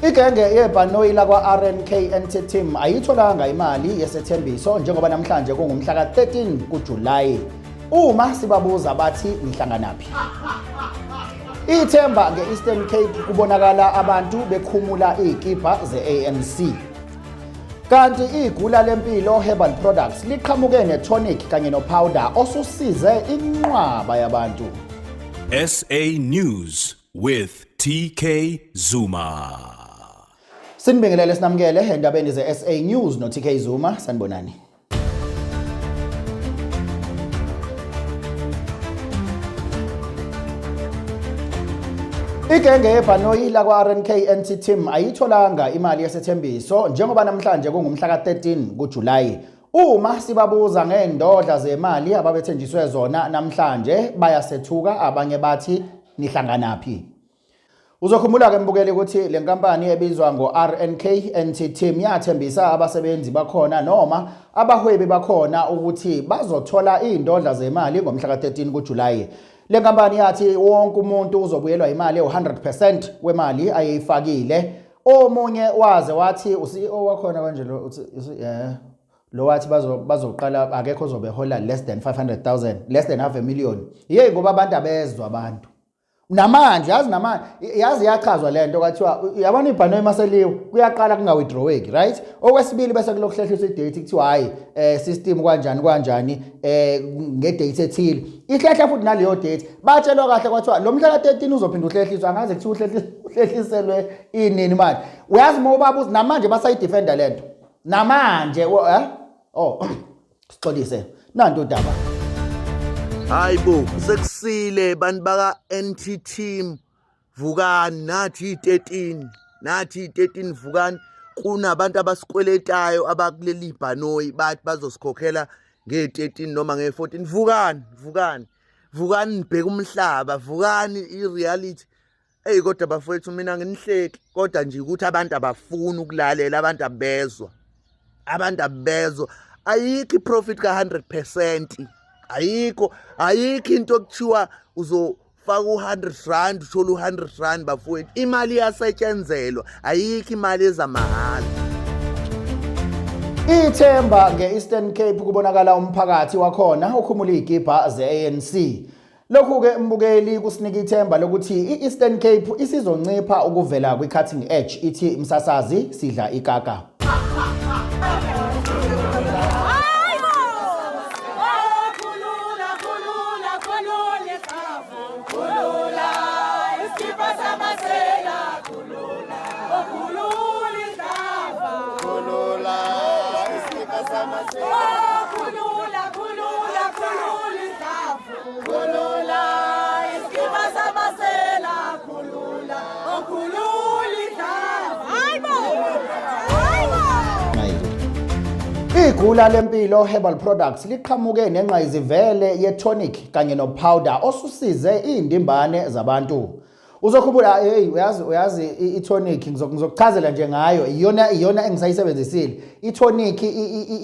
Igenge yebhanoyi lakwa-RNK Team ayitholanga imali yesethembiso njengoba namhlanje kungumhla ka-13 kuJulayi. Uma sibabuza bathi nihlanganaphi. Ithemba nge-Eastern Cape kubonakala abantu bekhumula izikipa ze-ANC. Kanti igula lempilo Herbal Products liqhamuke ne-tonic kanye no-powder osusize inqwaba yabantu. SA News with TK Zuma. Sinibingelele sinamukele endabeni ze-SA News no-TK Zuma. Sanibonani. Igenge yebhanoyi lakwa-RNK Team ayitholanga imali yesethembiso njengoba namhlanje kungumhla ka-13 kuJulayi. Uma sibabuza ngendodla zemali ababethenjiswe zona namhlanje bayasethuka, abanye bathi nihlanganaphi. Uzokhumbula ke mbukeli ukuthi le nkampani ebizwa ngo-RNK Team yathembisa abasebenzi bakhona noma abahwebi bakhona ukuthi bazothola indodla zemali ngomhla ka-13 kuJulayi. Le nkampani yathi wonke umuntu uzobuyelwa imali e100% wemali ayifakile. Omunye waze wathi uCEO wakhona kanje lo wathi bazoqala akekho ozobehola less than 500,000, less than half a million. Yey ngoba abantu abezwa abantu. Namanje yazi yachazwa lento kwathiwa yabona ibhanoyi maseliwe kuyaqala kunga withdraweki, right? Okwesibili bese kulokuhlehliswa idate kuthiwa hayi system kanjani ngedate ethile. Ihlehla futhi naleyo date batshelwa kahle kwathiwa lo mhla ka-13 uzophinda uhlehliswa, angaze kuthiwa uhlehliselwe inini manje. Uyazi mobabuza namanje basayidefenda lento. Namanje sixolise nanto udaba. Hayibo sekusile bantu baka NT Team vukani nathi 13 vukani kunabantu abasikweletayo abakuleli bhanoyi bathi bazosikhokhela nge13 noma nge14. Vukani nibheke umhlaba, vukani ireality. Kodwa bafowethu mina nginihleki kodwa nje ukuthi abantu abafuna ukulalela, abantu abezwa ayikho iprofit ka 100%. Ayikho into okuthiwa uzofaka u100 uthola u100 bafowethu. Imali iyasetshenzelwa, ayikho imali ezamahala. Ithemba nge-Eastern Cape kubonakala umphakathi wakhona ukhumula izikipa ze-ANC. Lokhu ke mbukeli kusinika ithemba lokuthi i-Eastern Cape isizoncipha ukuvela kwi-cutting edge, ithi msasazi sidla ikaka. Igula lempilo Herbal Products liqhamuke nenqayizivele ye-tonic kanye no-powder osusize indimbane zabantu. Uzokhumbula uyazi i-tonic ngizokuchazela nje ngayo, iyona engisayisebenzisile. I-tonic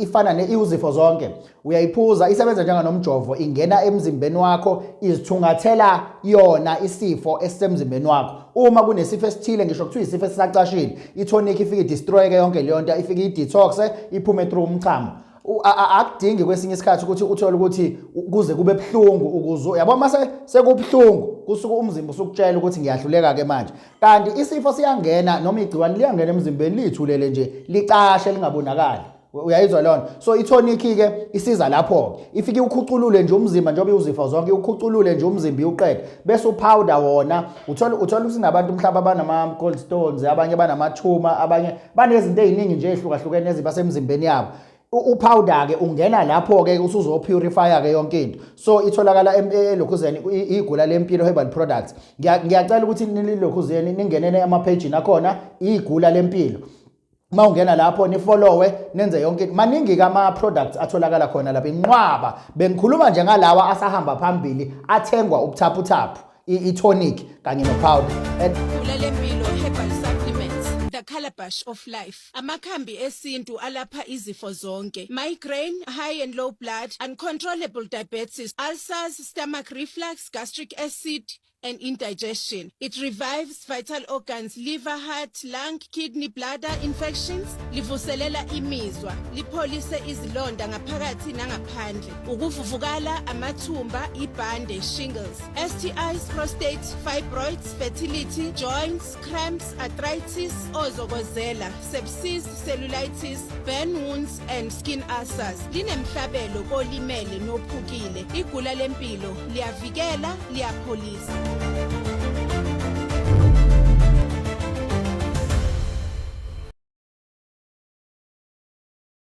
ifana iwuzifo zonke. Uyayiphuza, isebenza njenganomjovo, ingena emzimbeni wakho, izithungathela yona isifo esisemzimbeni wakho. Uma kunesifo esithile ngisho kuthiwa isifo esisacashile, i-tonic ifike idestroy ke yonke leyo nto, ifike i-detox iphume through umchamo. Akudingi kwesinye isikhathi ukuthi uthole ukuthi kuze kube buhlungu ukuze yabo mase sekubhlungu kusuka umzimba usukutshela ukuthi ngiyahluleka ke manje. Kanti isifo siyangena noma igciwane liyangena emzimbeni lithulele nje licashe lingabonakali. Uyayizwa lona. So i-tonic ke isiza lapho ifike ukhuculule nje umzimba njengoba uzifo zonke ukhuculule nje umzimba uqede bese upowder wona uthola ukuthi sinabantu mhlawumbe abanama gallstones, abanye banamathuma, abanye banezinto eziningi nje ehlukahlukene eziba semzimbeni yabo. Upowder ke ungena lapho ke usuzopurify ke yonke into. So itholakala elokhuzeni igula lempilo Herbal Products. Ngiyacela ukuthi nilokhuzeni ningenene ama-page nakhona igula lempilo. Mawungena lapho nifollowe nenze yonke maningi kama products atholakala khona lapha inqwaba. Bengikhuluma nje ngalawa asahamba phambili athengwa ubuthaphu i-tonic kanye no-powder. Igula lempilo Herbal Supplements, the calabash of life. Amakhambi esintu alapha izifo zonke. Migraine, high and low blood, uncontrollable diabetes, ulcers, stomach reflux, gastric acid, and indigestion. It revives vital organs, liver, heart, lung, kidney, bladder infections. Livuselela imizwa, lipholise izilonda ngaphakathi nangaphandle. Ukuvuvukala, amathumba, ibhande, shingles, STIs, prostate, fibroids, fertility, joints, cramps, arthritis, ozokozela, sepsis, cellulitis, burn wounds and skin ulcers. Linemhlabelo kolimele nophukile. Igula lempilo liyavikela, liyapholisa.